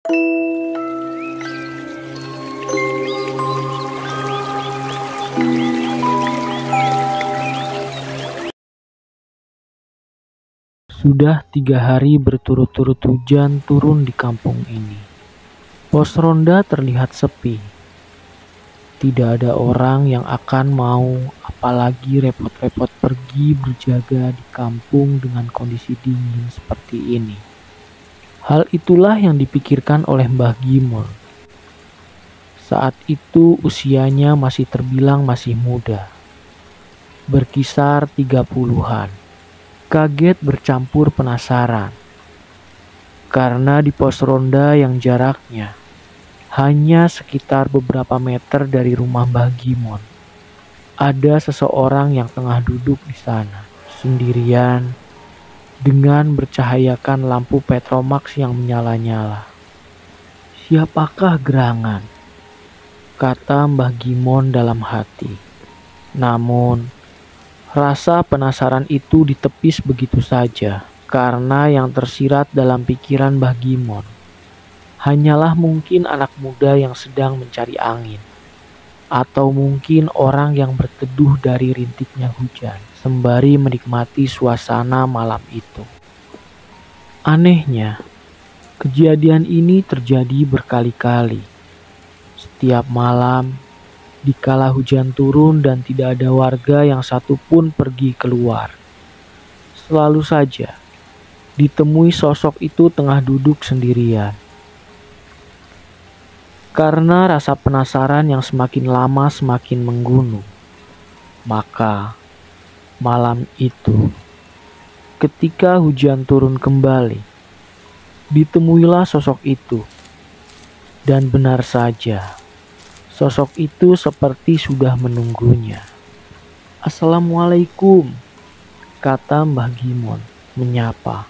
Sudah 3 hari berturut-turut hujan turun di kampung ini. Pos ronda terlihat sepi. Tidak ada orang yang akan mau, apalagi repot-repot pergi berjaga di kampung dengan kondisi dingin seperti ini. Hal itulah yang dipikirkan oleh Mbah Gimol. Saat itu usianya masih terbilang masih muda, berkisar 30-an. Kaget bercampur penasaran, karena di pos ronda yang jaraknya hanya sekitar beberapa meter dari rumah Mbah Gimon, ada seseorang yang tengah duduk di sana, sendirian, dengan bercahayakan lampu Petromax yang menyala-nyala. "Siapakah gerangan?" kata Mbah Gimon dalam hati. Namun, rasa penasaran itu ditepis begitu saja, karena yang tersirat dalam pikiran Mbah Gimon hanyalah mungkin anak muda yang sedang mencari angin, atau mungkin orang yang berteduh dari rintiknya hujan, sembari menikmati suasana malam itu. Anehnya, kejadian ini terjadi berkali-kali. Setiap malam, dikala hujan turun dan tidak ada warga yang satupun pergi keluar, selalu saja ditemui sosok itu tengah duduk sendirian. Karena rasa penasaran yang semakin lama semakin menggunung, maka malam itu, ketika hujan turun kembali, ditemuilah sosok itu. Dan benar saja, sosok itu seperti sudah menunggunya. "Assalamualaikum," kata Mbah Gimon menyapa.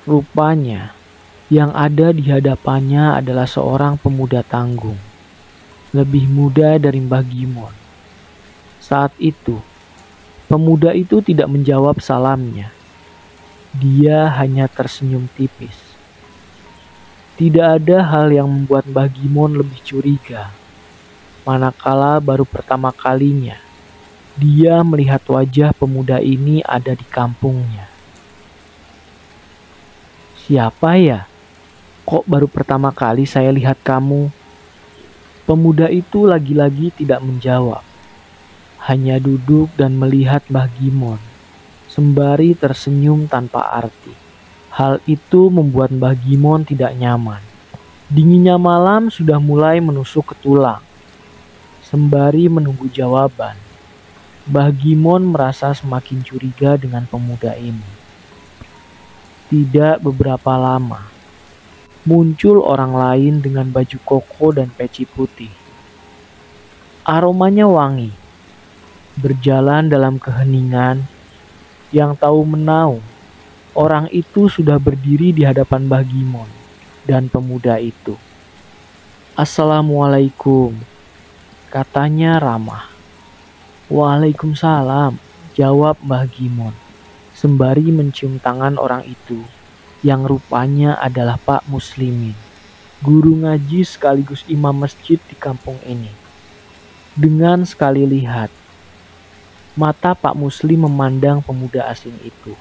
Rupanya, yang ada di hadapannya adalah seorang pemuda tanggung, lebih muda dari Mbah Gimon. Saat itu, pemuda itu tidak menjawab salamnya. Dia hanya tersenyum tipis. Tidak ada hal yang membuat Mbah Gimon lebih curiga, manakala baru pertama kalinya dia melihat wajah pemuda ini ada di kampungnya. "Siapa ya? Kok baru pertama kali saya lihat kamu?" Pemuda itu lagi-lagi tidak menjawab, hanya duduk dan melihat Mbah Gimon, sembari tersenyum tanpa arti. Hal itu membuat Mbah Gimon tidak nyaman. Dinginnya malam sudah mulai menusuk ke tulang. Sembari menunggu jawaban, Mbah Gimon merasa semakin curiga dengan pemuda ini. Tidak beberapa lama, muncul orang lain dengan baju koko dan peci putih. Aromanya wangi, berjalan dalam keheningan. Yang tahu menahu, orang itu sudah berdiri di hadapan Mbah Gimon dan pemuda itu. "Assalamualaikum," katanya ramah. "Waalaikumsalam," jawab Mbah Gimon, sembari mencium tangan orang itu, yang rupanya adalah Pak Muslimin, guru ngaji sekaligus imam masjid di kampung ini. Dengan sekali lihat, mata Pak Muslim memandang pemuda asing itu.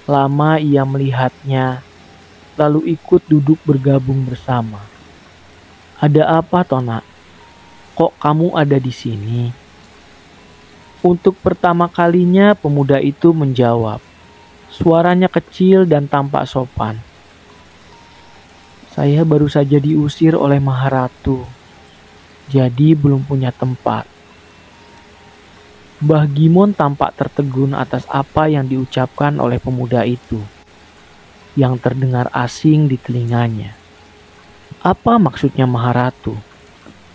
Lama ia melihatnya, lalu ikut duduk bergabung bersama. "Ada apa, Tona? Kok kamu ada di sini?" Untuk pertama kalinya pemuda itu menjawab. Suaranya kecil dan tampak sopan. "Saya baru saja diusir oleh Maharatu, jadi belum punya tempat." Mbah Gimon tampak tertegun atas apa yang diucapkan oleh pemuda itu, yang terdengar asing di telinganya. Apa maksudnya Maharatu?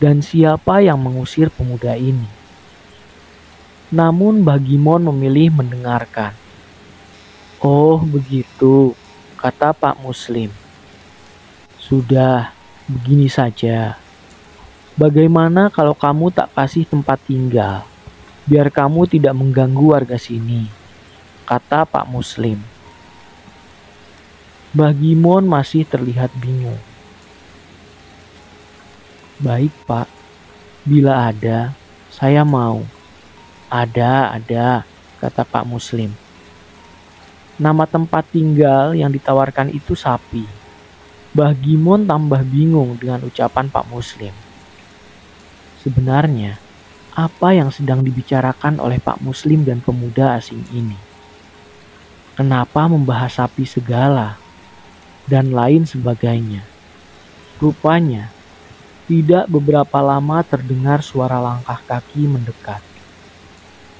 Dan siapa yang mengusir pemuda ini? Namun Mbah Gimon memilih mendengarkan. "Oh begitu," kata Pak Muslim. "Sudah, begini saja. Bagaimana kalau kamu tak kasih tempat tinggal, biar kamu tidak mengganggu warga sini," kata Pak Muslim. Mbah Gimon masih terlihat bingung. "Baik, Pak. Bila ada, saya mau." Ada, kata Pak Muslim. Nama tempat tinggal yang ditawarkan itu Sapi. Mbah Gimon tambah bingung dengan ucapan Pak Muslim. Sebenarnya, apa yang sedang dibicarakan oleh Pak Muslim dan pemuda asing ini? Kenapa membahas sapi segala? Dan lain sebagainya. Rupanya, tidak beberapa lama terdengar suara langkah kaki mendekat.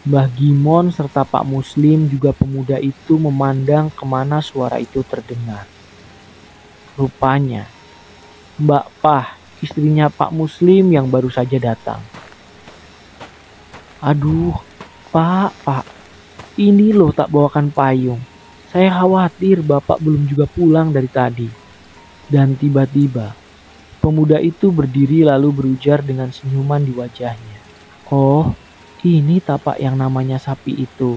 Mbah Gimon serta Pak Muslim juga pemuda itu memandang kemana suara itu terdengar. Rupanya, Mbak Pah, istrinya Pak Muslim yang baru saja datang. "Aduh, Pak, ini loh tak bawakan payung. Saya khawatir Bapak belum juga pulang dari tadi." Dan tiba-tiba, pemuda itu berdiri lalu berujar dengan senyuman di wajahnya. "Oh, ini tapak yang namanya Sapi itu."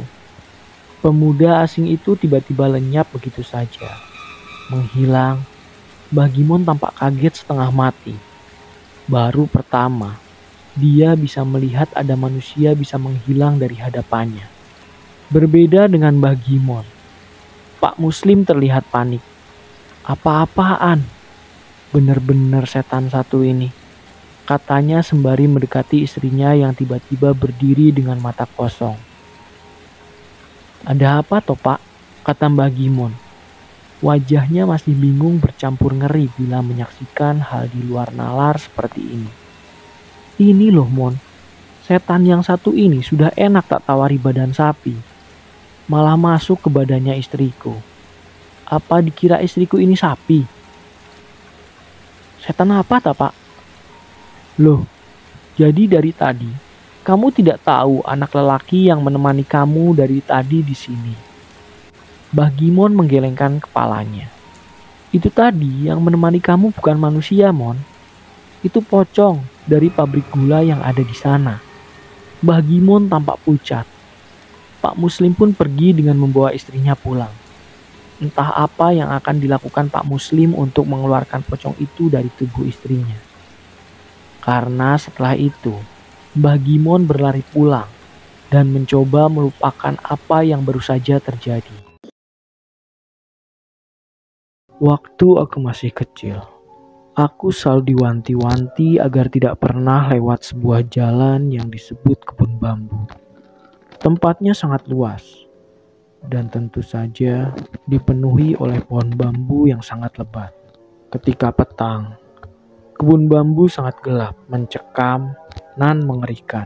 Pemuda asing itu tiba-tiba lenyap begitu saja, menghilang. Mbah Gimon tampak kaget setengah mati. Baru pertama, dia bisa melihat ada manusia bisa menghilang dari hadapannya. Berbeda dengan Mbah Gimon, Pak Muslim terlihat panik. "Apa-apaan? Benar-benar setan satu ini," katanya sembari mendekati istrinya yang tiba-tiba berdiri dengan mata kosong. "Ada apa toh, Pak?" kata Mbah Gimon. Wajahnya masih bingung bercampur ngeri bila menyaksikan hal di luar nalar seperti ini. "Ini loh Mon, setan yang satu ini sudah enak tak tawari badan sapi. Malah masuk ke badannya istriku. Apa dikira istriku ini sapi? Setan apa tak Pak?" "Loh, jadi dari tadi kamu tidak tahu anak lelaki yang menemani kamu dari tadi di sini?" Mbah Gimon menggelengkan kepalanya. "Itu tadi yang menemani kamu bukan manusia, Mon. Itu pocong dari pabrik gula yang ada di sana." Mbah Gimon tampak pucat. Pak Muslim pun pergi dengan membawa istrinya pulang. Entah apa yang akan dilakukan Pak Muslim untuk mengeluarkan pocong itu dari tubuh istrinya. Karena setelah itu, Mbah Gimon berlari pulang dan mencoba melupakan apa yang baru saja terjadi. Waktu aku masih kecil, aku selalu diwanti-wanti agar tidak pernah lewat sebuah jalan yang disebut kebun bambu. Tempatnya sangat luas dan tentu saja dipenuhi oleh pohon bambu yang sangat lebat. Ketika petang, kebun bambu sangat gelap, mencekam, dan mengerikan.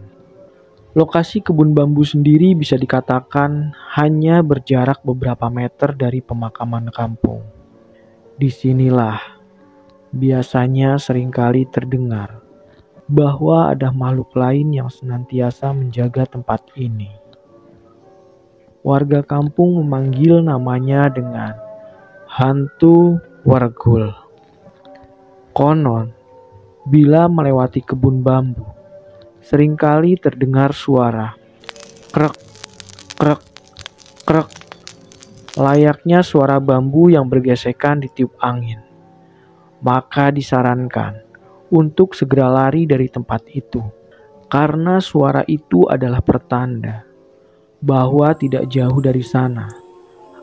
Lokasi kebun bambu sendiri bisa dikatakan hanya berjarak beberapa meter dari pemakaman kampung. Disinilah biasanya seringkali terdengar bahwa ada makhluk lain yang senantiasa menjaga tempat ini. Warga kampung memanggil namanya dengan hantu wargul. Konon, bila melewati kebun bambu, seringkali terdengar suara krek, krek, krek, layaknya suara bambu yang bergesekan ditiup angin. Maka disarankan untuk segera lari dari tempat itu, karena suara itu adalah pertanda bahwa tidak jauh dari sana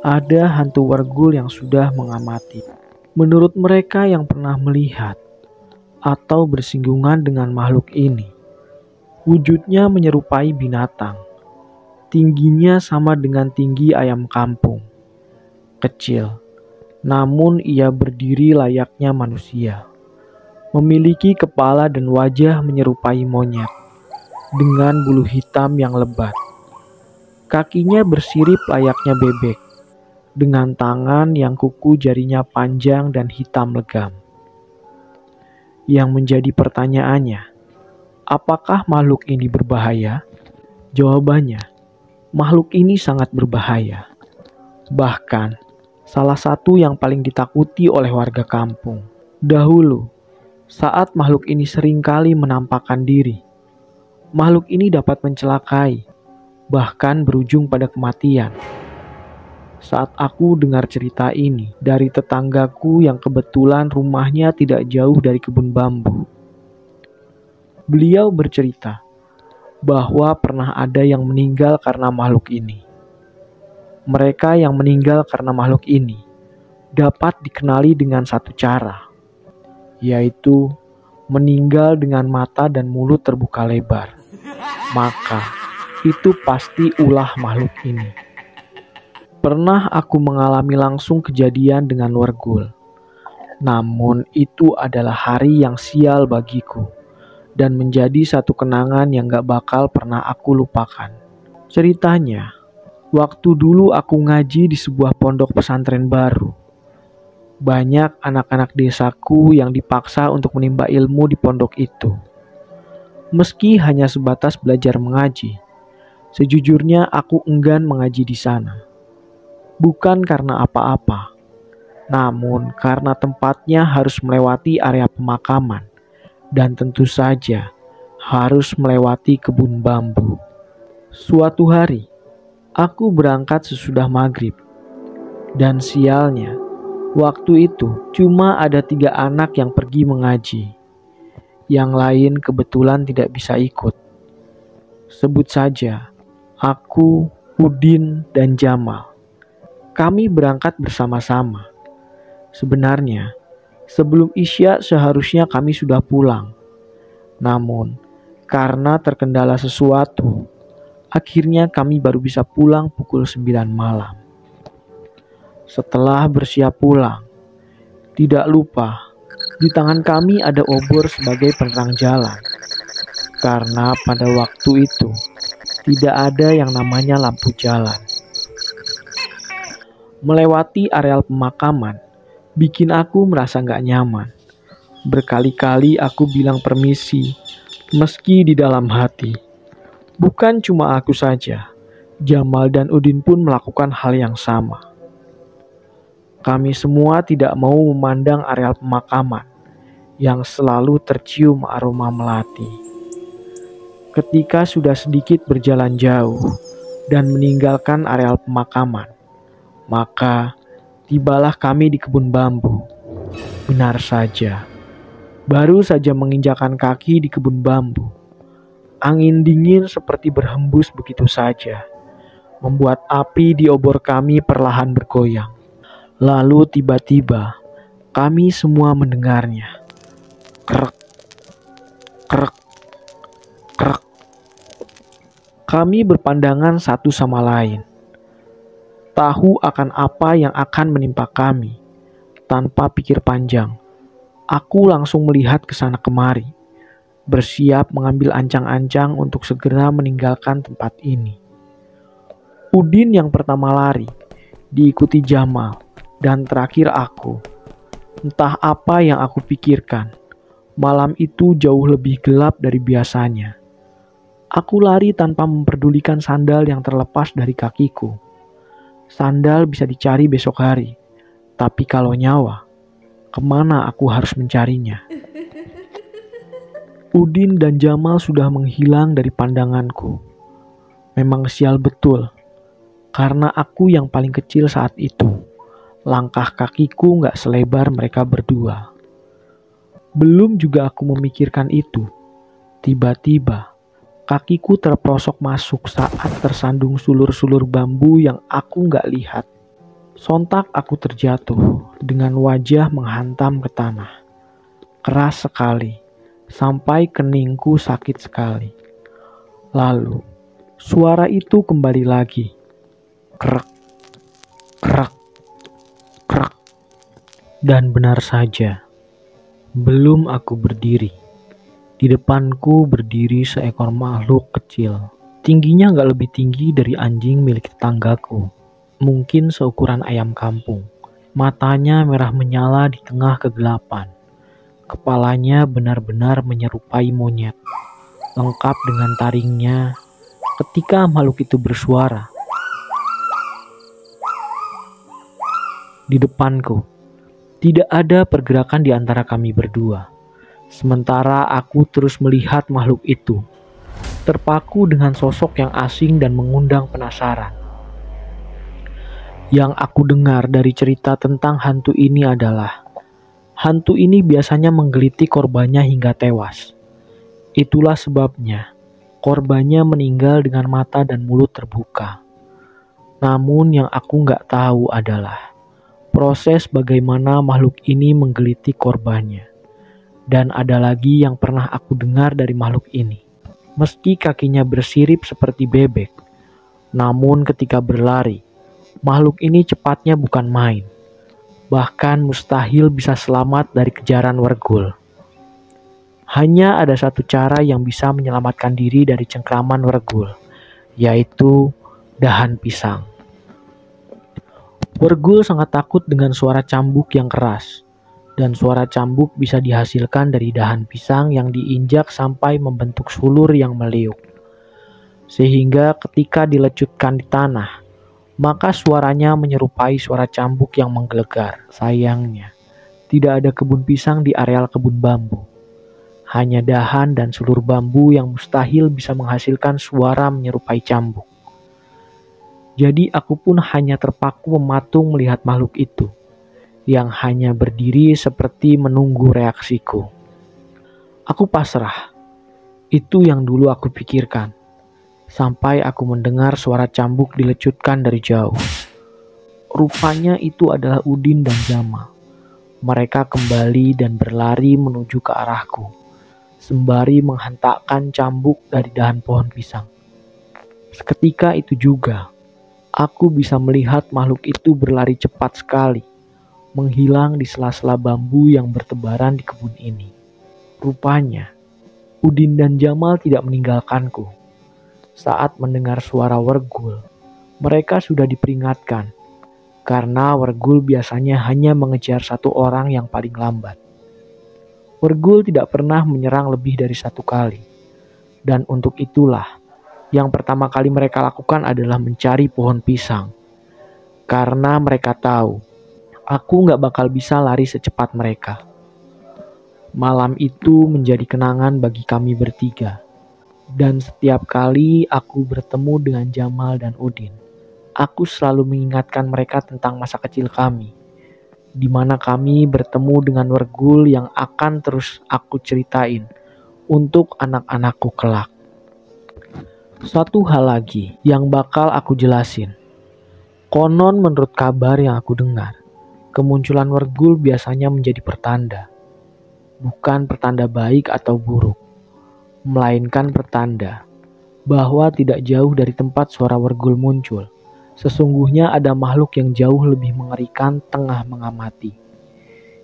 ada hantu wargul yang sudah mengamati. Menurut mereka yang pernah melihat atau bersinggungan dengan makhluk ini, wujudnya menyerupai binatang. Tingginya sama dengan tinggi ayam kampung. Kecil, namun ia berdiri layaknya manusia. Memiliki kepala dan wajah menyerupai monyet, dengan bulu hitam yang lebat. Kakinya bersirip layaknya bebek, dengan tangan yang kuku jarinya panjang dan hitam legam. Yang menjadi pertanyaannya, apakah makhluk ini berbahaya? Jawabannya, makhluk ini sangat berbahaya. Bahkan, salah satu yang paling ditakuti oleh warga kampung. Dahulu, saat makhluk ini seringkali menampakkan diri, makhluk ini dapat mencelakai, bahkan berujung pada kematian. saat aku dengar cerita ini dari tetanggaku yang kebetulan rumahnya tidak jauh dari kebun bambu. Beliau bercerita bahwa pernah ada yang meninggal karena makhluk ini. Mereka yang meninggal karena makhluk ini dapat dikenali dengan satu cara, yaitu meninggal dengan mata dan mulut terbuka lebar. Maka itu pasti ulah makhluk ini. Pernah aku mengalami langsung kejadian dengan Wergul. Namun itu adalah hari yang sial bagiku dan menjadi satu kenangan yang gak bakal pernah aku lupakan. Ceritanya, waktu dulu aku ngaji di sebuah pondok pesantren baru. Banyak anak-anak desaku yang dipaksa untuk menimba ilmu di pondok itu. Meski hanya sebatas belajar mengaji, sejujurnya aku enggan mengaji di sana. Bukan karena apa-apa, namun karena tempatnya harus melewati area pemakaman dan tentu saja harus melewati kebun bambu. Suatu hari, aku berangkat sesudah maghrib, dan sialnya, waktu itu cuma ada 3 anak yang pergi mengaji. Yang lain kebetulan tidak bisa ikut. Sebut saja, aku, Udin, dan Jamal. Kami berangkat bersama-sama. Sebenarnya, sebelum Isya seharusnya kami sudah pulang. Namun, karena terkendala sesuatu, akhirnya kami baru bisa pulang pukul 9 malam. Setelah bersiap pulang, tidak lupa di tangan kami ada obor sebagai penerang jalan. Karena pada waktu itu, tidak ada yang namanya lampu jalan. Melewati areal pemakaman bikin aku merasa gak nyaman. Berkali-kali aku bilang permisi, meski di dalam hati. Bukan cuma aku saja, Jamal dan Udin pun melakukan hal yang sama. Kami semua tidak mau memandang areal pemakaman yang selalu tercium aroma melati. Ketika sudah sedikit berjalan jauh dan meninggalkan areal pemakaman, maka tibalah kami di kebun bambu. Benar saja, baru saja menginjakan kaki di kebun bambu, angin dingin seperti berhembus begitu saja, membuat api di obor kami perlahan bergoyang. Lalu tiba-tiba kami semua mendengarnya. Krek, krek, krek. Kami berpandangan satu sama lain. Tahu akan apa yang akan menimpa kami. Tanpa pikir panjang, aku langsung melihat ke sana kemari, bersiap mengambil ancang-ancang untuk segera meninggalkan tempat ini. Udin yang pertama lari, diikuti Jamal, dan terakhir aku. Entah apa yang aku pikirkan, malam itu jauh lebih gelap dari biasanya. Aku lari tanpa memperdulikan sandal yang terlepas dari kakiku. Sandal bisa dicari besok hari, tapi kalau nyawa, kemana aku harus mencarinya? Udin dan Jamal sudah menghilang dari pandanganku. Memang sial betul, karena aku yang paling kecil saat itu. Langkah kakiku gak selebar mereka berdua. Belum juga aku memikirkan itu, tiba-tiba kakiku terprosok masuk saat tersandung sulur-sulur bambu yang aku gak lihat. Sontak aku terjatuh dengan wajah menghantam ke tanah. Keras sekali, sampai keningku sakit sekali. Lalu, suara itu kembali lagi. Krek, krek, krek. Dan benar saja, belum aku berdiri, di depanku berdiri seekor makhluk kecil. Tingginya gak lebih tinggi dari anjing milik tetanggaku. Mungkin seukuran ayam kampung. Matanya merah menyala di tengah kegelapan. Kepalanya benar-benar menyerupai monyet. Lengkap dengan taringnya. Ketika makhluk itu bersuara, di depanku, tidak ada pergerakan di antara kami berdua. Sementara aku terus melihat makhluk itu, terpaku dengan sosok yang asing dan mengundang penasaran. Yang aku dengar dari cerita tentang hantu ini adalah hantu ini biasanya menggeliti korbannya hingga tewas. Itulah sebabnya korbannya meninggal dengan mata dan mulut terbuka. Namun yang aku nggak tahu adalah proses bagaimana makhluk ini menggeliti korbannya. Dan ada lagi yang pernah aku dengar dari makhluk ini. Meski kakinya bersirip seperti bebek, namun ketika berlari, makhluk ini cepatnya bukan main. Bahkan mustahil bisa selamat dari kejaran Wergul. Hanya ada satu cara yang bisa menyelamatkan diri dari cengkraman Wergul, yaitu dahan pisang. Wergul sangat takut dengan suara cambuk yang keras, dan suara cambuk bisa dihasilkan dari dahan pisang yang diinjak sampai membentuk sulur yang meliuk. Sehingga ketika dilecutkan di tanah, maka suaranya menyerupai suara cambuk yang menggelegar. Sayangnya, tidak ada kebun pisang di areal kebun bambu. Hanya dahan dan sulur bambu yang mustahil bisa menghasilkan suara menyerupai cambuk. Jadi aku pun hanya terpaku mematung melihat makhluk itu, yang hanya berdiri seperti menunggu reaksiku. Aku pasrah. Itu yang dulu aku pikirkan. Sampai aku mendengar suara cambuk dilecutkan dari jauh. Rupanya itu adalah Udin dan Jamal. Mereka kembali dan berlari menuju ke arahku, sembari menghentakkan cambuk dari dahan pohon pisang. Seketika itu juga, aku bisa melihat makhluk itu berlari cepat sekali, menghilang di sela-sela bambu yang bertebaran di kebun ini. Rupanya, Udin dan Jamal tidak meninggalkanku. Saat mendengar suara Wergul, mereka sudah diperingatkan, karena Wergul biasanya hanya mengejar satu orang yang paling lambat. Wergul tidak pernah menyerang lebih dari satu kali, dan untuk itulah, yang pertama kali mereka lakukan adalah mencari pohon pisang, karena mereka tahu, aku gak bakal bisa lari secepat mereka. Malam itu menjadi kenangan bagi kami bertiga. Dan setiap kali aku bertemu dengan Jamal dan Udin, aku selalu mengingatkan mereka tentang masa kecil kami, di mana kami bertemu dengan Wergul yang akan terus aku ceritain untuk anak-anakku kelak. Satu hal lagi yang bakal aku jelasin. Konon menurut kabar yang aku dengar, kemunculan Wergul biasanya menjadi pertanda. Bukan pertanda baik atau buruk, melainkan pertanda bahwa tidak jauh dari tempat suara Wergul muncul, sesungguhnya ada makhluk yang jauh lebih mengerikan tengah mengamati.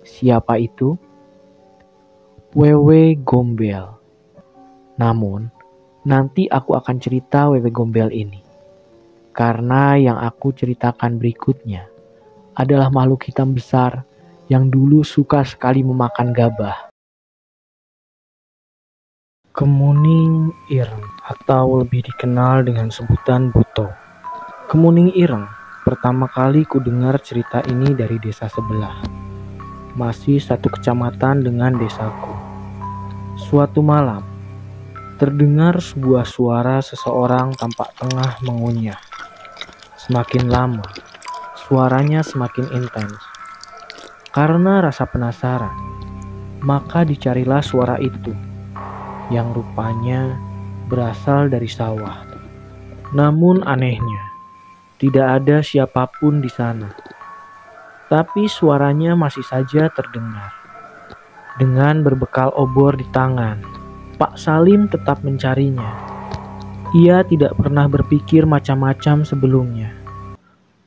Siapa itu? Wewe Gombel. Namun, nanti aku akan cerita Wewe Gombel ini. Karena yang aku ceritakan berikutnya adalah makhluk hitam besar yang dulu suka sekali memakan gabah. Kemuning Ireng, atau lebih dikenal dengan sebutan Buto. Kemuning Ireng, pertama kali ku dengar cerita ini dari desa sebelah. Masih satu kecamatan dengan desaku. Suatu malam, terdengar sebuah suara seseorang tampak tengah mengunyah. Semakin lama, suaranya semakin intens. Karena rasa penasaran, maka dicarilah suara itu, yang rupanya berasal dari sawah. Namun anehnya, tidak ada siapapun di sana. Tapi suaranya masih saja terdengar. Dengan berbekal obor di tangan, Pak Salim tetap mencarinya. Ia tidak pernah berpikir macam-macam sebelumnya.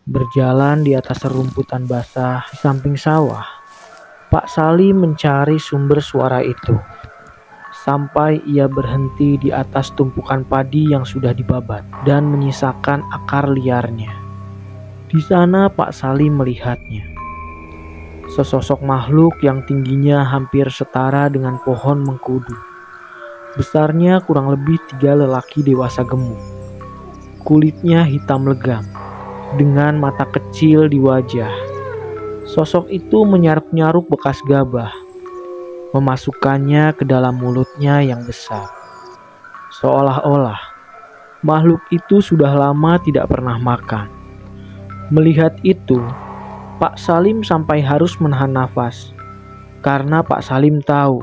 Berjalan di atas serumputan basah di samping sawah, Pak Salim mencari sumber suara itu. Sampai ia berhenti di atas tumpukan padi yang sudah dibabat dan menyisakan akar liarnya. Di sana Pak Salim melihatnya. Sesosok makhluk yang tingginya hampir setara dengan pohon mengkudu. Besarnya kurang lebih 3 lelaki dewasa gemuk. Kulitnya hitam legam, dengan mata kecil di wajah. Sosok itu menyaruk-nyaruk bekas gabah, memasukkannya ke dalam mulutnya yang besar. Seolah-olah makhluk itu sudah lama tidak pernah makan. Melihat itu, Pak Salim sampai harus menahan nafas, karena Pak Salim tahu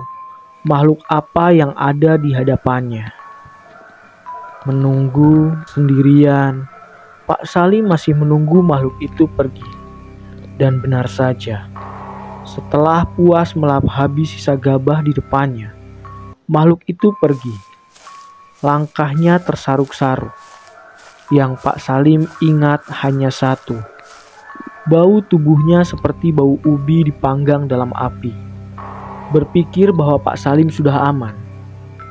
makhluk apa yang ada di hadapannya. Menunggu sendirian, Pak Salim masih menunggu makhluk itu pergi. Dan benar saja, setelah puas melahap habis sisa gabah di depannya, makhluk itu pergi. Langkahnya tersaruk-saruk. Yang Pak Salim ingat hanya satu. Bau tubuhnya seperti bau ubi dipanggang dalam api. Berpikir bahwa Pak Salim sudah aman,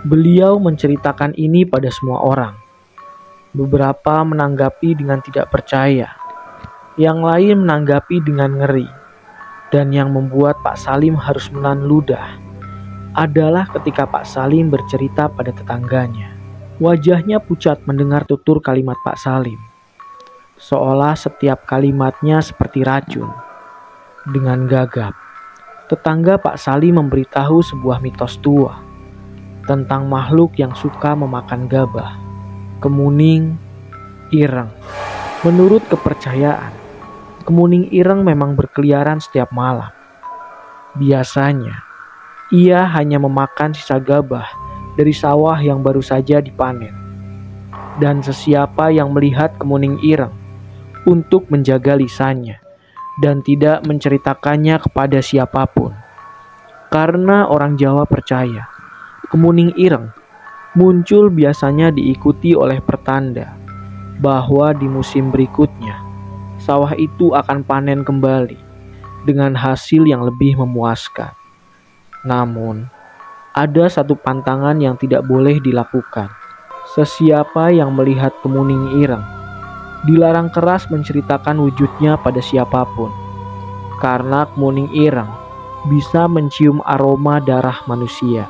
beliau menceritakan ini pada semua orang. Beberapa menanggapi dengan tidak percaya, yang lain menanggapi dengan ngeri. Dan yang membuat Pak Salim harus menahan ludah adalah ketika Pak Salim bercerita pada tetangganya. Wajahnya pucat mendengar tutur kalimat Pak Salim, seolah setiap kalimatnya seperti racun. Dengan gagap, tetangga Pak Salim memberitahu sebuah mitos tua tentang makhluk yang suka memakan gabah, kemuning ireng. Menurut kepercayaan, kemuning ireng memang berkeliaran setiap malam. Biasanya, ia hanya memakan sisa gabah dari sawah yang baru saja dipanen. Dan sesiapa yang melihat kemuning ireng untuk menjaga lisannya dan tidak menceritakannya kepada siapapun. Karena orang Jawa percaya, kemuning ireng muncul biasanya diikuti oleh pertanda bahwa di musim berikutnya sawah itu akan panen kembali dengan hasil yang lebih memuaskan. Namun, ada satu pantangan yang tidak boleh dilakukan. Sesiapa yang melihat kemuning ireng dilarang keras menceritakan wujudnya pada siapapun, karena kemuning ireng bisa mencium aroma darah manusia.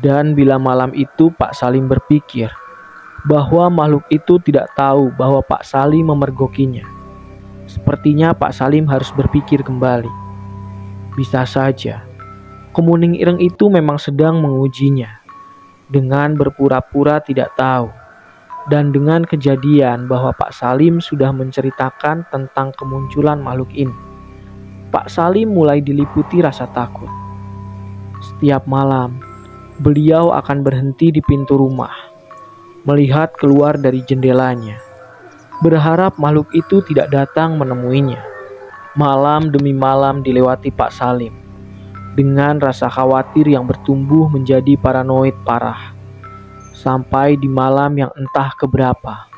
Dan bila malam itu Pak Salim berpikir bahwa makhluk itu tidak tahu bahwa Pak Salim memergokinya, sepertinya Pak Salim harus berpikir kembali. Bisa saja kemuning ireng itu memang sedang mengujinya dengan berpura-pura tidak tahu, dan dengan kejadian bahwa Pak Salim sudah menceritakan tentang kemunculan makhluk ini, Pak Salim mulai diliputi rasa takut. Setiap malam, beliau akan berhenti di pintu rumah, melihat keluar dari jendelanya, berharap makhluk itu tidak datang menemuinya. Malam demi malam dilewati Pak Salim dengan rasa khawatir yang bertumbuh menjadi paranoid parah. Sampai di malam yang entah keberapa,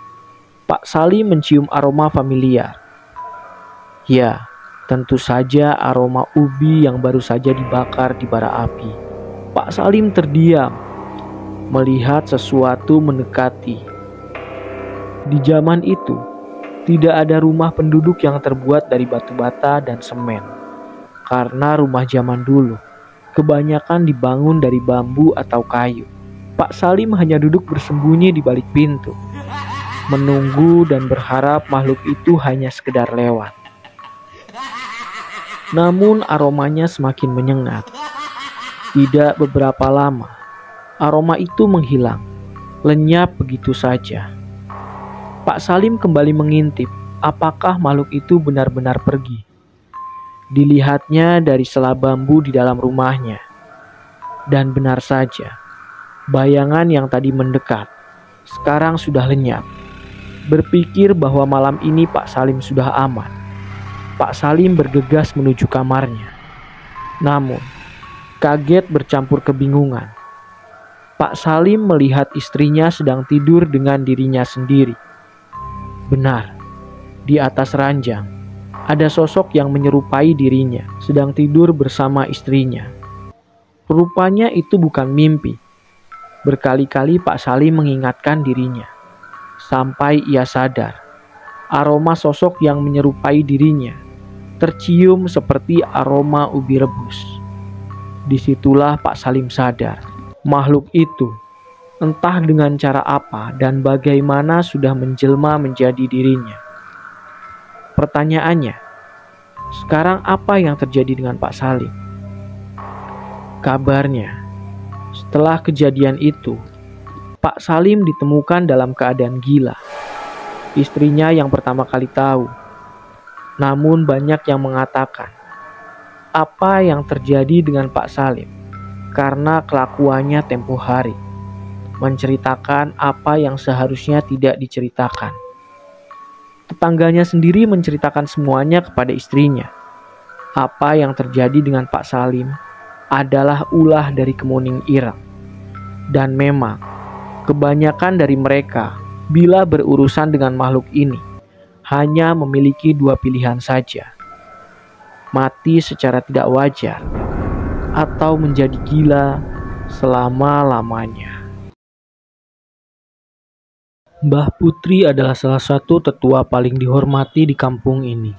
Pak Salim mencium aroma familiar. Ya, tentu saja aroma ubi yang baru saja dibakar di bara api. Pak Salim terdiam, melihat sesuatu mendekati. Di zaman itu, tidak ada rumah penduduk yang terbuat dari batu bata dan semen. Karena rumah zaman dulu kebanyakan dibangun dari bambu atau kayu. Pak Salim hanya duduk bersembunyi di balik pintu, menunggu dan berharap makhluk itu hanya sekedar lewat. Namun aromanya semakin menyengat. Tidak beberapa lama, aroma itu menghilang, lenyap begitu saja. Pak Salim kembali mengintip apakah makhluk itu benar-benar pergi. Dilihatnya dari sela bambu di dalam rumahnya. Dan benar saja, bayangan yang tadi mendekat sekarang sudah lenyap. Berpikir bahwa malam ini Pak Salim sudah aman, Pak Salim bergegas menuju kamarnya. Namun, kaget bercampur kebingungan. Pak Salim melihat istrinya sedang tidur dengan dirinya sendiri. Benar, di atas ranjang ada sosok yang menyerupai dirinya sedang tidur bersama istrinya. Rupanya itu bukan mimpi. Berkali-kali Pak Salim mengingatkan dirinya, sampai ia sadar. Aroma sosok yang menyerupai dirinya tercium seperti aroma ubi rebus. Disitulah Pak Salim sadar, makhluk itu entah dengan cara apa dan bagaimana sudah menjelma menjadi dirinya. Pertanyaannya, sekarang apa yang terjadi dengan Pak Salim? Kabarnya, setelah kejadian itu, Pak Salim ditemukan dalam keadaan gila. istrinya yang pertama kali tahu. Namun banyak yang mengatakan, apa yang terjadi dengan Pak Salim karena kelakuannya tempo hari, menceritakan apa yang seharusnya tidak diceritakan. Tetangganya sendiri menceritakan semuanya kepada istrinya. Apa yang terjadi dengan Pak Salim adalah ulah dari kemuning ireng. Dan memang, kebanyakan dari mereka bila berurusan dengan makhluk ini hanya memiliki dua pilihan saja. Mati secara tidak wajar atau menjadi gila selama-lamanya. Mbah Putri adalah salah satu tetua paling dihormati di kampung ini.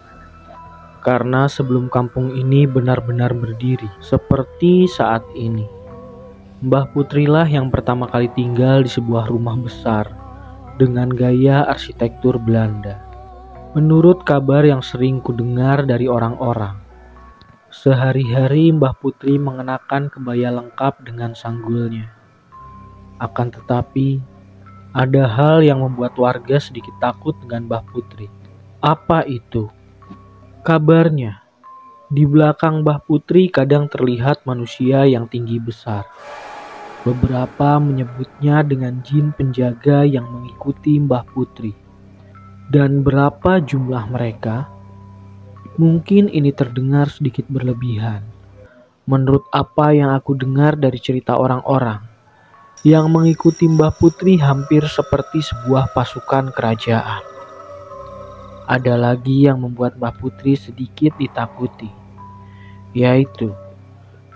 Karena sebelum kampung ini benar-benar berdiri seperti saat ini, Mbah Putrilah yang pertama kali tinggal di sebuah rumah besar dengan gaya arsitektur Belanda. Menurut kabar yang sering kudengar dari orang-orang, sehari-hari Mbah Putri mengenakan kebaya lengkap dengan sanggulnya. Akan tetapi, ada hal yang membuat warga sedikit takut dengan Mbah Putri. Apa itu? Kabarnya, di belakang Mbah Putri kadang terlihat manusia yang tinggi besar. Beberapa menyebutnya dengan jin penjaga yang mengikuti Mbah Putri. Dan berapa jumlah mereka? Mungkin ini terdengar sedikit berlebihan. Menurut apa yang aku dengar dari cerita orang-orang, yang mengikuti Mbah Putri hampir seperti sebuah pasukan kerajaan. Ada lagi yang membuat Mbah Putri sedikit ditakuti, yaitu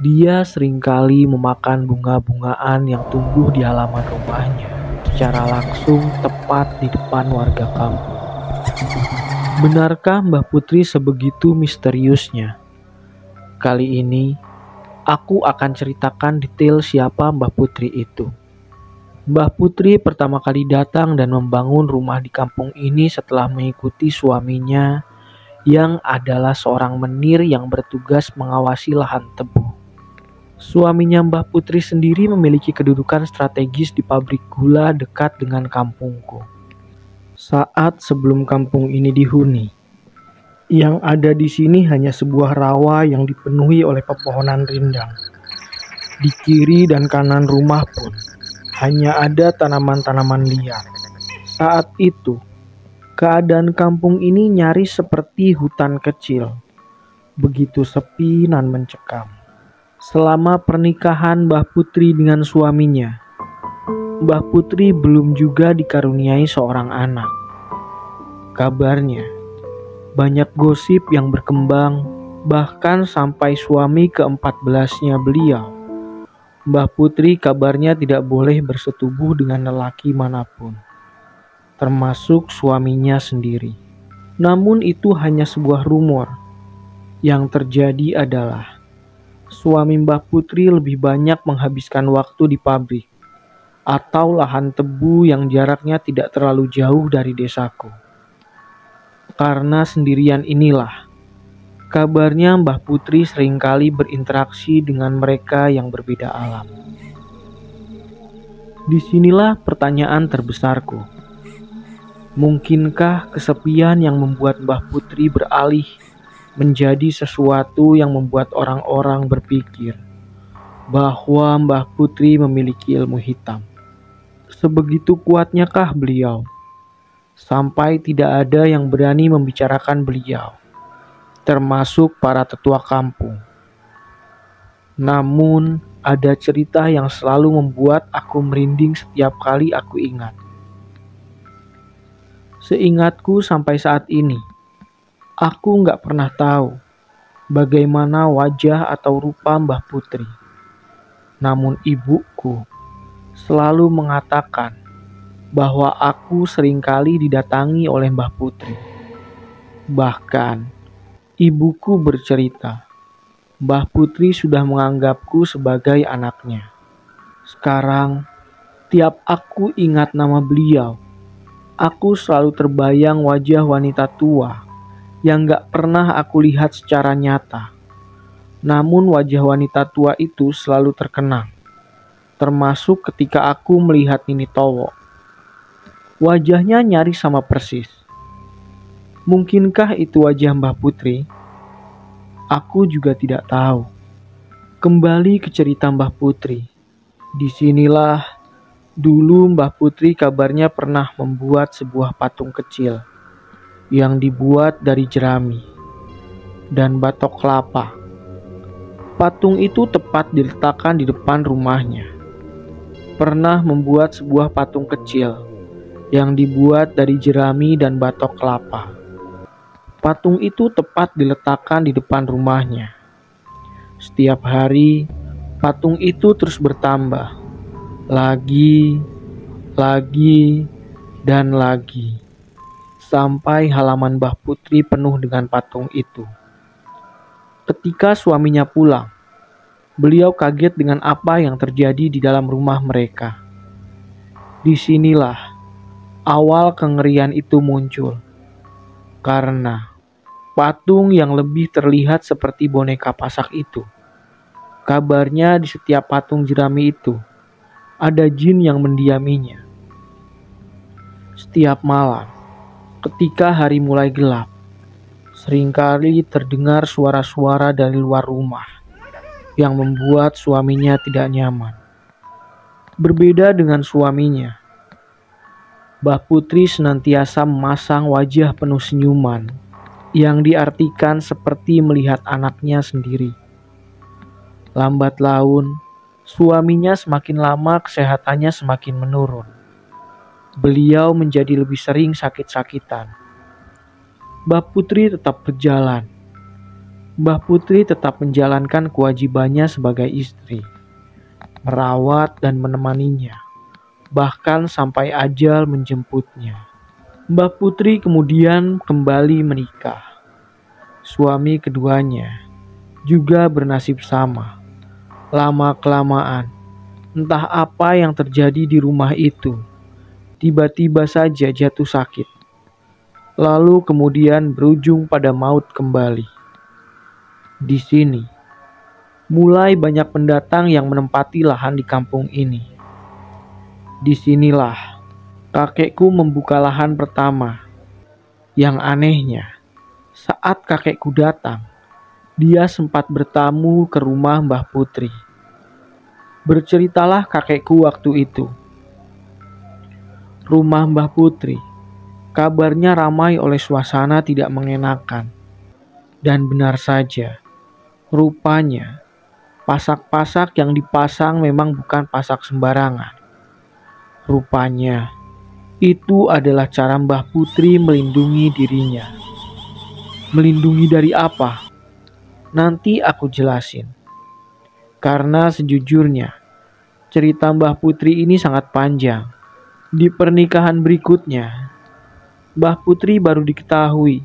dia seringkali memakan bunga-bungaan yang tumbuh di halaman rumahnya secara langsung tepat di depan warga kampung. Benarkah Mbah Putri sebegitu misteriusnya? Kali ini, aku akan ceritakan detail siapa Mbah Putri itu. Mbah Putri pertama kali datang dan membangun rumah di kampung ini setelah mengikuti suaminya yang adalah seorang menir yang bertugas mengawasi lahan tebu. Suaminya Mbah Putri sendiri memiliki kedudukan strategis di pabrik gula dekat dengan kampungku. Saat sebelum kampung ini dihuni, yang ada di sini hanya sebuah rawa yang dipenuhi oleh pepohonan rindang. Di kiri dan kanan rumah pun hanya ada tanaman-tanaman liar. Saat itu, keadaan kampung ini nyaris seperti hutan kecil, begitu sepi dan mencekam. Selama pernikahan Mbah Putri dengan suaminya, Mbah Putri belum juga dikaruniai seorang anak. Kabarnya, banyak gosip yang berkembang, bahkan sampai suami ke-14-nya beliau, Mbah Putri kabarnya tidak boleh bersetubuh dengan lelaki manapun, termasuk suaminya sendiri. Namun itu hanya sebuah rumor. Yang terjadi adalah, suami Mbah Putri lebih banyak menghabiskan waktu di pabrik atau lahan tebu yang jaraknya tidak terlalu jauh dari desaku. Karena sendirian inilah, kabarnya Mbah Putri seringkali berinteraksi dengan mereka yang berbeda alam. Disinilah pertanyaan terbesarku. Mungkinkah kesepian yang membuat Mbah Putri beralih menjadi sesuatu yang membuat orang-orang berpikir bahwa Mbah Putri memiliki ilmu hitam? Sebegitu kuatnya kah beliau, sampai tidak ada yang berani membicarakan beliau, termasuk para tetua kampung? Namun, ada cerita yang selalu membuat aku merinding setiap kali aku ingat. Seingatku sampai saat ini, aku nggak pernah tahu bagaimana wajah atau rupa Mbah Putri. Namun ibuku selalu mengatakan bahwa aku seringkali didatangi oleh Mbah Putri. Bahkan, ibuku bercerita, Mbah Putri sudah menganggapku sebagai anaknya. Sekarang, tiap aku ingat nama beliau, aku selalu terbayang wajah wanita tua yang gak pernah aku lihat secara nyata. Namun wajah wanita tua itu selalu terkenang, termasuk ketika aku melihat Nini Towo. Wajahnya nyaris sama persis. Mungkinkah itu wajah Mbah Putri? Aku juga tidak tahu. Kembali ke cerita Mbah Putri. Disinilah dulu Mbah Putri kabarnya pernah membuat sebuah patung kecil yang dibuat dari jerami dan batok kelapa. Patung itu tepat diletakkan di depan rumahnya. Pernah membuat sebuah patung kecil yang dibuat dari jerami dan batok kelapa. Patung itu tepat diletakkan di depan rumahnya. Setiap hari, patung itu terus bertambah. Lagi, dan lagi. Sampai halaman Mbah Putri penuh dengan patung itu. Ketika suaminya pulang, beliau kaget dengan apa yang terjadi di dalam rumah mereka. Disinilah awal kengerian itu muncul. Karena patung yang lebih terlihat seperti boneka pasak itu, kabarnya di setiap patung jerami itu ada jin yang mendiaminya. Setiap malam, ketika hari mulai gelap, seringkali terdengar suara-suara dari luar rumah yang membuat suaminya tidak nyaman. Berbeda dengan suaminya, Mbah Putri senantiasa memasang wajah penuh senyuman yang diartikan seperti melihat anaknya sendiri. Lambat laun, suaminya semakin lama kesehatannya semakin menurun. Beliau menjadi lebih sering sakit-sakitan. Mbah Putri tetap berjalan. Mbah Putri tetap menjalankan kewajibannya sebagai istri, merawat dan menemaninya, bahkan sampai ajal menjemputnya. Mbah Putri kemudian kembali menikah. Suami keduanya juga bernasib sama. Lama-kelamaan, entah apa yang terjadi di rumah itu, tiba-tiba saja jatuh sakit. Lalu kemudian berujung pada maut kembali. Di sini, mulai banyak pendatang yang menempati lahan di kampung ini. Disinilah kakekku membuka lahan pertama. Yang anehnya, saat kakekku datang, dia sempat bertamu ke rumah Mbah Putri. Berceritalah kakekku waktu itu. Rumah Mbah Putri kabarnya ramai oleh suasana tidak mengenakan. Dan benar saja, rupanya pasak-pasak yang dipasang memang bukan pasak sembarangan. Rupanya itu adalah cara Mbah Putri melindungi dirinya. Melindungi dari apa? Nanti aku jelasin. Karena sejujurnya, cerita Mbah Putri ini sangat panjang. Di pernikahan berikutnya, Mbah Putri baru diketahui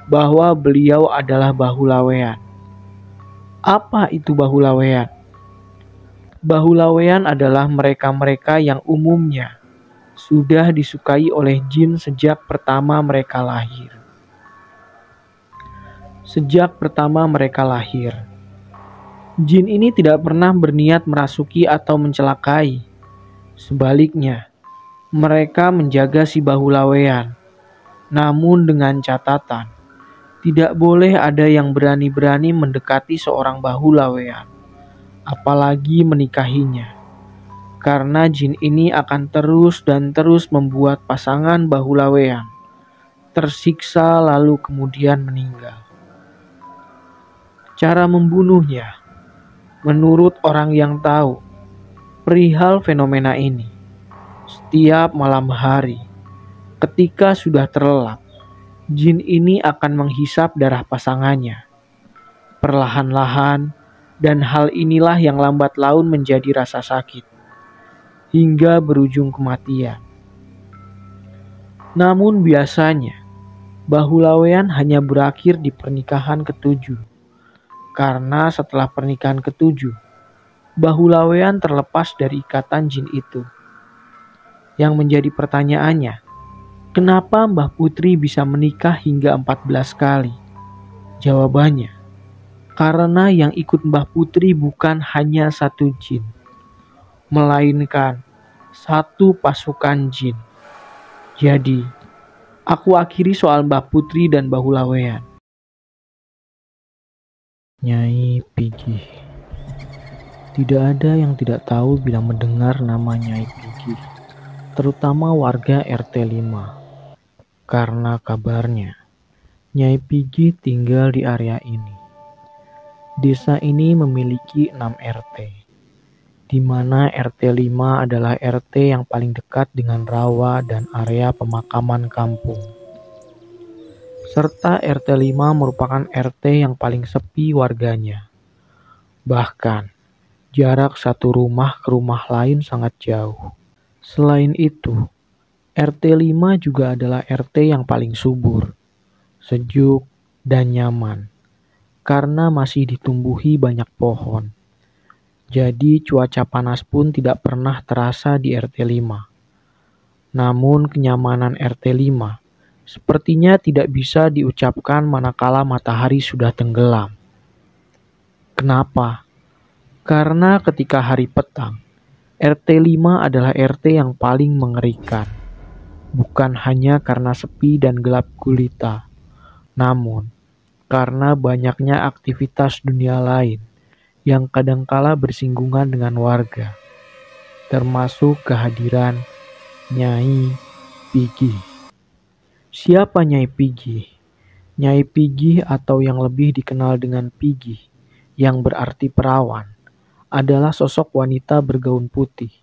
bahwa beliau adalah Bahulawean. Apa itu Bahulawean? Bahulawean adalah mereka-mereka yang umumnya sudah disukai oleh jin sejak pertama mereka lahir. Sejak pertama mereka lahir, jin ini tidak pernah berniat merasuki atau mencelakai. Sebaliknya, mereka menjaga si Bahulawean. Namun dengan catatan, tidak boleh ada yang berani-berani mendekati seorang Bahulawean, apalagi menikahinya. Karena jin ini akan terus dan terus membuat pasangan Bahulawean tersiksa lalu kemudian meninggal. Cara membunuhnya, menurut orang yang tahu perihal fenomena ini, setiap malam hari ketika sudah terlelap, jin ini akan menghisap darah pasangannya perlahan-lahan, dan hal inilah yang lambat laun menjadi rasa sakit hingga berujung kematian. Namun biasanya Bahulawean hanya berakhir di pernikahan ketujuh, karena setelah pernikahan ketujuh, Bahulawean terlepas dari ikatan jin itu. Yang menjadi pertanyaannya, kenapa Mbah Putri bisa menikah hingga 14 kali? Jawabannya, karena yang ikut Mbah Putri bukan hanya satu jin, melainkan satu pasukan jin. Jadi, aku akhiri soal Mbah Putri dan Bahu Lawean. Nyai Pigih. Tidak ada yang tidak tahu bila mendengar nama Nyai Pigih, terutama warga RT 5. Karena kabarnya, Nyai Pigih tinggal di area ini. Desa ini memiliki 6 RT, di mana RT 5 adalah RT yang paling dekat dengan rawa dan area pemakaman kampung. Serta RT 5 merupakan RT yang paling sepi warganya. Bahkan, jarak satu rumah ke rumah lain sangat jauh. Selain itu, RT 5 juga adalah RT yang paling subur, sejuk, dan nyaman karena masih ditumbuhi banyak pohon. Jadi cuaca panas pun tidak pernah terasa di RT 5. Namun kenyamanan RT 5 sepertinya tidak bisa diucapkan manakala matahari sudah tenggelam. Kenapa? Karena ketika hari petang, RT 5 adalah RT yang paling mengerikan. Bukan hanya karena sepi dan gelap gulita, namun karena banyaknya aktivitas dunia lain yang kadangkala bersinggungan dengan warga, termasuk kehadiran Nyai Pigih. Siapa Nyai Pigih? Nyai Pigih atau yang lebih dikenal dengan Pigih, yang berarti perawan, adalah sosok wanita bergaun putih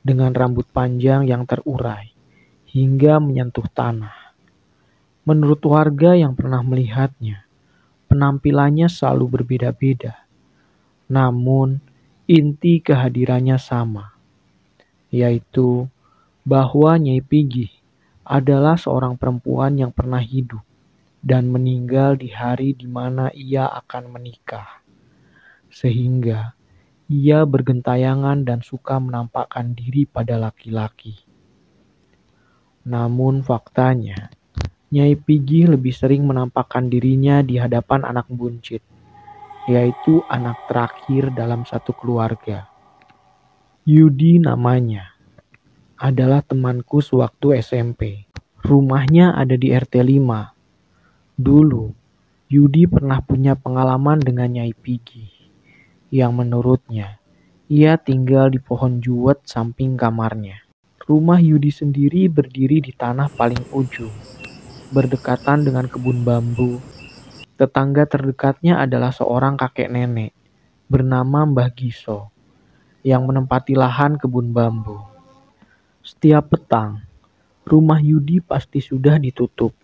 dengan rambut panjang yang terurai hingga menyentuh tanah. Menurut warga yang pernah melihatnya, penampilannya selalu berbeda-beda. Namun, inti kehadirannya sama, yaitu bahwa Nyai Pigih adalah seorang perempuan yang pernah hidup dan meninggal di hari di mana ia akan menikah. Sehingga ia bergentayangan dan suka menampakkan diri pada laki-laki. Namun faktanya, Nyai Pigih lebih sering menampakkan dirinya di hadapan anak buncit, yaitu anak terakhir dalam satu keluarga. Yudi namanya, adalah temanku sewaktu SMP. Rumahnya ada di RT 5. Dulu, Yudi pernah punya pengalaman dengan Nyai Pigih, yang menurutnya, ia tinggal di pohon juwet samping kamarnya. Rumah Yudi sendiri berdiri di tanah paling ujung, berdekatan dengan kebun bambu. Tetangga terdekatnya adalah seorang kakek nenek, bernama Mbah Giso, yang menempati lahan kebun bambu. Setiap petang, rumah Yudi pasti sudah ditutup.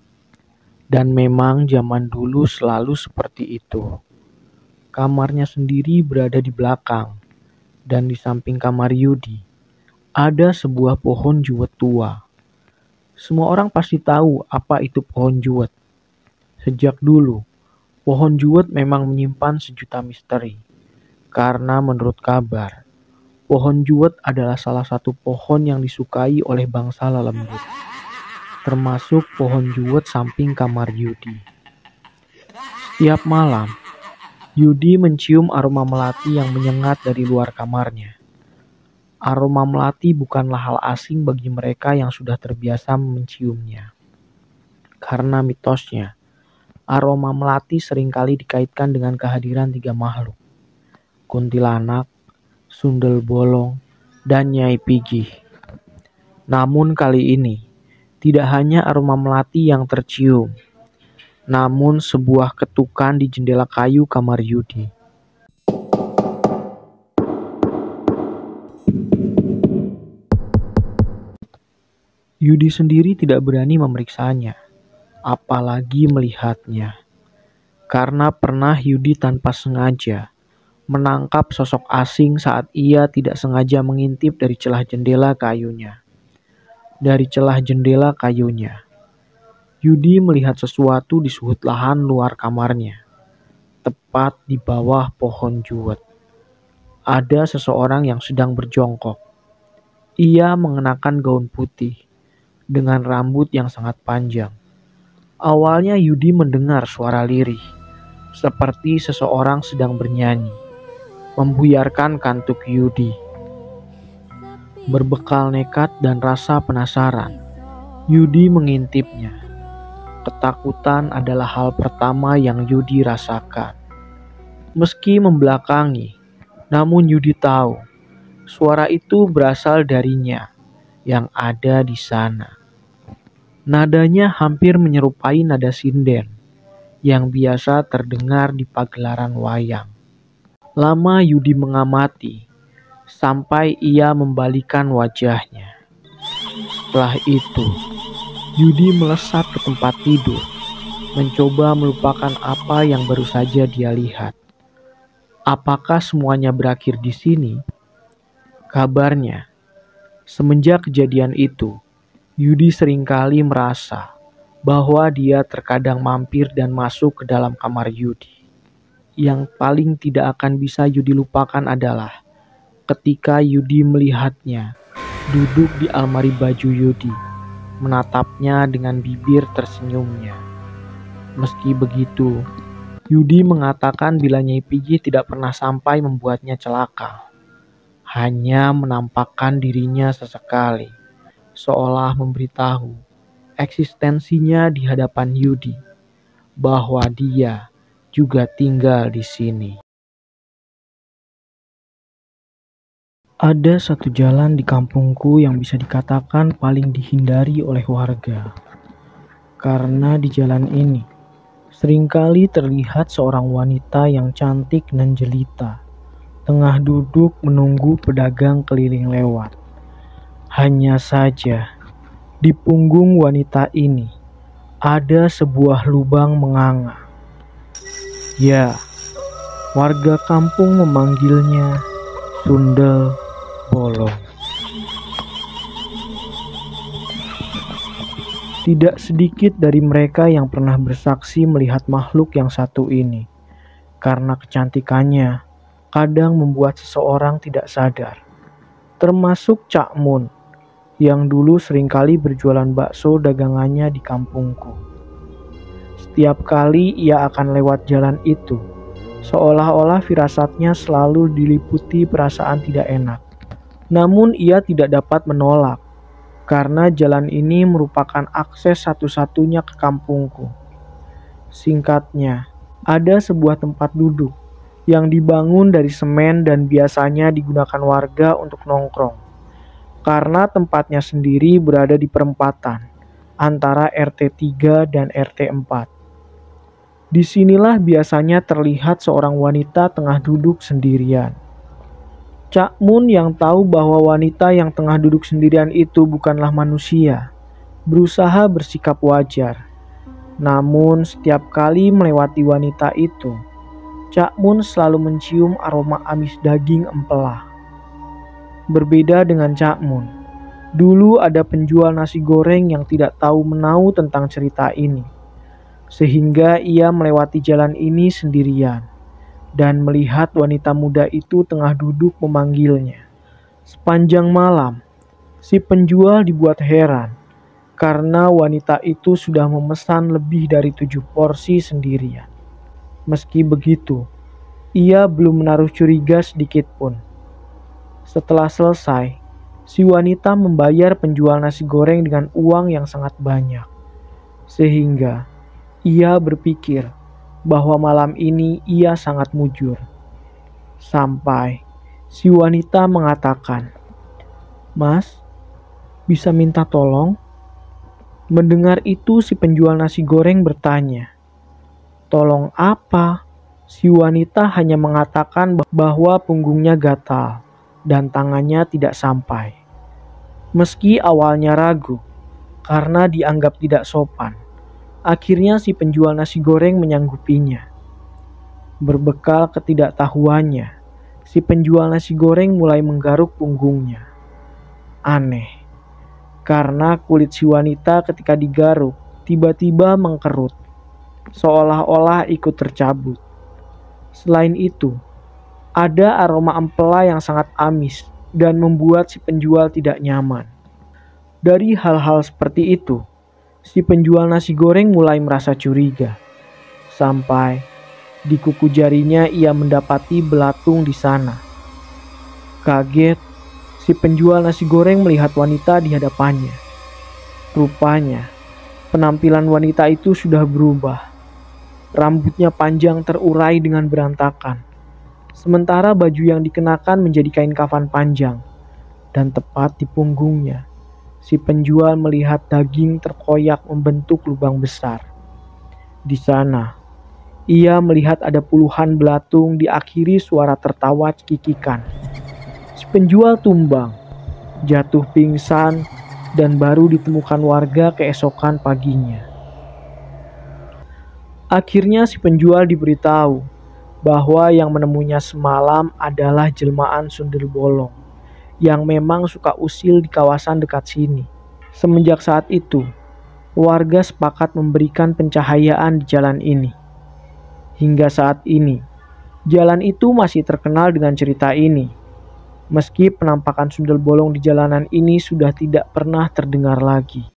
Dan memang zaman dulu selalu seperti itu. Kamarnya sendiri berada di belakang, dan di samping kamar Yudi ada sebuah pohon juwet tua. Semua orang pasti tahu apa itu pohon juwet. Sejak dulu, pohon juwet memang menyimpan sejuta misteri. Karena menurut kabar, pohon juwet adalah salah satu pohon yang disukai oleh bangsa lelembut, termasuk pohon juwet samping kamar Yudi. Setiap malam, Yudi mencium aroma melati yang menyengat dari luar kamarnya. Aroma melati bukanlah hal asing bagi mereka yang sudah terbiasa menciumnya. Karena mitosnya, aroma melati seringkali dikaitkan dengan kehadiran 3 makhluk. Kuntilanak, sundel bolong, dan Nyai Pigih. Namun kali ini, tidak hanya aroma melati yang tercium, namun sebuah ketukan di jendela kayu kamar Yudi. Yudi sendiri tidak berani memeriksanya, apalagi melihatnya. Karena pernah Yudi tanpa sengaja menangkap sosok asing saat ia tidak sengaja mengintip dari celah jendela kayunya. Yudi melihat sesuatu di sudut lahan luar kamarnya, tepat di bawah pohon juwet. Ada seseorang yang sedang berjongkok. Ia mengenakan gaun putih dengan rambut yang sangat panjang. Awalnya Yudi mendengar suara lirih, seperti seseorang sedang bernyanyi, membuyarkan kantuk Yudi. Berbekal nekat dan rasa penasaran, Yudi mengintipnya. Ketakutan adalah hal pertama yang Yudi rasakan. Meski membelakangi, namun Yudi tahu suara itu berasal darinya yang ada di sana. Nadanya hampir menyerupai nada sinden yang biasa terdengar di pagelaran wayang. Lama Yudi mengamati sampai ia membalikan wajahnya. Setelah itu, Yudi melesat ke tempat tidur, mencoba melupakan apa yang baru saja dia lihat. Apakah semuanya berakhir di sini? Kabarnya, semenjak kejadian itu, Yudi seringkali merasa bahwa dia terkadang mampir dan masuk ke dalam kamar Yudi. Yang paling tidak akan bisa Yudi lupakan adalah ketika Yudi melihatnya duduk di almari baju Yudi, menatapnya dengan bibir tersenyumnya. Meski begitu, Yudi mengatakan bila Nyai Pigi tidak pernah sampai membuatnya celaka. Hanya menampakkan dirinya sesekali, seolah memberitahu eksistensinya di hadapan Yudi, bahwa dia juga tinggal di sini. Ada satu jalan di kampungku yang bisa dikatakan paling dihindari oleh warga. Karena di jalan ini, seringkali terlihat seorang wanita yang cantik dan jelita, tengah duduk menunggu pedagang keliling lewat. Hanya saja, di punggung wanita ini, ada sebuah lubang menganga. Ya, warga kampung memanggilnya Sundel Bolong. Tidak sedikit dari mereka yang pernah bersaksi melihat makhluk yang satu ini, karena kecantikannya kadang membuat seseorang tidak sadar. Termasuk Cak Mun, yang dulu seringkali berjualan bakso dagangannya di kampungku. Setiap kali ia akan lewat jalan itu, seolah-olah firasatnya selalu diliputi perasaan tidak enak. Namun ia tidak dapat menolak, karena jalan ini merupakan akses satu-satunya ke kampungku. Singkatnya, ada sebuah tempat duduk yang dibangun dari semen dan biasanya digunakan warga untuk nongkrong. Karena tempatnya sendiri berada di perempatan antara RT 3 dan RT 4. Disinilah biasanya terlihat seorang wanita tengah duduk sendirian. Cak Mun yang tahu bahwa wanita yang tengah duduk sendirian itu bukanlah manusia, berusaha bersikap wajar. Namun setiap kali melewati wanita itu, Cak Mun selalu mencium aroma amis daging empelah. Berbeda dengan Cak Mun, dulu ada penjual nasi goreng yang tidak tahu menau tentang cerita ini. Sehingga ia melewati jalan ini sendirian dan melihat wanita muda itu tengah duduk memanggilnya. Sepanjang malam, si penjual dibuat heran karena wanita itu sudah memesan lebih dari 7 porsi sendirian. Meski begitu, ia belum menaruh curiga sedikit pun. Setelah selesai, si wanita membayar penjual nasi goreng dengan uang yang sangat banyak. Sehingga ia berpikir bahwa malam ini ia sangat mujur. Sampai si wanita mengatakan, "Mas, bisa minta tolong?" Mendengar itu si penjual nasi goreng bertanya, "Tolong apa?" Si wanita hanya mengatakan bahwa punggungnya gatal dan tangannya tidak sampai. Meski awalnya ragu karena dianggap tidak sopan, akhirnya si penjual nasi goreng menyanggupinya. Berbekal ketidaktahuannya, si penjual nasi goreng mulai menggaruk punggungnya. Aneh, karena kulit si wanita ketika digaruk tiba-tiba mengkerut, seolah-olah ikut tercabut. Selain itu, ada aroma ampela yang sangat amis dan membuat si penjual tidak nyaman. Dari hal-hal seperti itu, si penjual nasi goreng mulai merasa curiga. Sampai di kuku jarinya ia mendapati belatung di sana. Kaget, si penjual nasi goreng melihat wanita di hadapannya. Rupanya, penampilan wanita itu sudah berubah. Rambutnya panjang terurai dengan berantakan, sementara baju yang dikenakan menjadi kain kafan panjang, dan tepat di punggungnya, si penjual melihat daging terkoyak membentuk lubang besar. Di sana, ia melihat ada puluhan belatung diakhiri suara tertawa cekikikan. Si penjual tumbang, jatuh pingsan, dan baru ditemukan warga keesokan paginya. Akhirnya si penjual diberitahu bahwa yang menemunya semalam adalah jelmaan sundel bolong yang memang suka usil di kawasan dekat sini. Semenjak saat itu, warga sepakat memberikan pencahayaan di jalan ini. Hingga saat ini, jalan itu masih terkenal dengan cerita ini. Meski penampakan sundel bolong di jalanan ini sudah tidak pernah terdengar lagi.